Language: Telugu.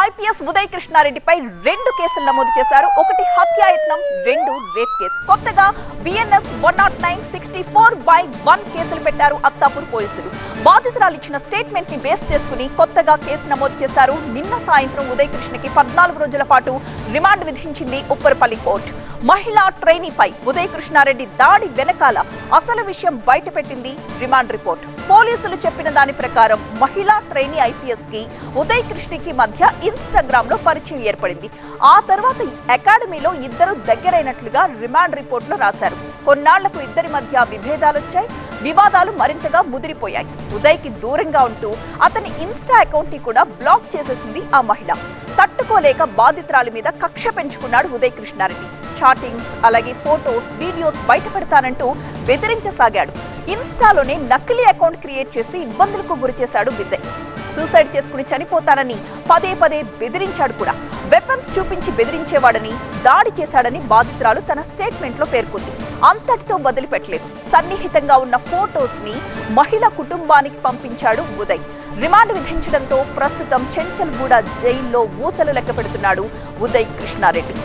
ఐపీఎస్ ఉదయ్ కృష్ణారెడ్డిపై 2 కేసులు నమోదు చేశారు. ఒకటి హత్యాయత్నం, 2 రేప్ కేసు. కొత్తగా బిఎన్ఎస్ 109/64/1 కేసులు పెట్టారు అత్తాపూర్ పోలీసులు. బాధితురాలు ఇచ్చిన స్టేట్మెంట్ ని బేస్ చేసుకుని కొత్తగా కేసు నమోదు చేశారు. నిన్న సాయంత్రం ఉదయ్ కృష్ణకి 14 రోజుల పాటు రిమాండ్ విధించింది ఉప్పరపల్లి కోర్టు. మహిళా ట్రైనీపై ఉదయ్ కృష్ణారెడ్డి దాడి వెనకాల అసలు విషయం బయటపెట్టింది రిమాండ్ రిపోర్ట్. పోలీసులు చెప్పిన దాని ప్రకారం మహిళా ట్రైనీ ఐపీఎస్ కి ఉదయ్ కృష్ణకి మధ్య ఇన్స్టాగ్రామ్ లో పరిచయం ఏర్పడింది. ఆ తర్వాత అకాడమీలో ఇద్దరు దగ్గరైనట్లుగా రిమాండ్ రిపోర్ట్ లో రాశారు. కొన్నాళ్లకు ఇద్దరి మధ్య విభేదాలొచ్చాయి. వివాదాలు మరింతగా ముదిరిపోయాయి. ఉదయ్ కి దూరంగా ఉంటూ అతని ఇన్స్టా అకౌంట్ ని కూడా బ్లాక్ చేసేసింది ఆ మహిళ. తట్టుకోలేక బాధితురాలి మీద కక్ష పెంచుకున్నాడు ఉదయ్ కృష్ణారెడ్డి. చాటింగ్స్, అలాగే ఫోటోస్, వీడియోస్ బయటపెడతానంటూ బెదిరించసాగాడు. ఇన్స్టాలోనే నకిలీ అకౌంట్ క్రియేట్ చేసి ఇబ్బందులకు గురి చేశాడు ఉదయ్. సూసైడ్ చేసుకుని చనిపోతానని పదే పదే బెదిరించాడు కూడా. వెపన్స్ చూపించి బెదిరించేవాడని, దాడి చేశాడని బాధితురాలు తన స్టేట్మెంట్ లో పేర్కొంది. అంతటితో వదిలిపెట్టలేదు. సన్నిహితంగా ఉన్న ఫోటోస్ ని మహిళ కుటుంబానికి పంపించాడు ఉదయ్. రిమాండ్ విధించడంతో ప్రస్తుతం చెంచల్గూడ జైల్లో ఊచలు లెక్క పెడుతున్నాడు ఉదయ్ కృష్ణారెడ్డి.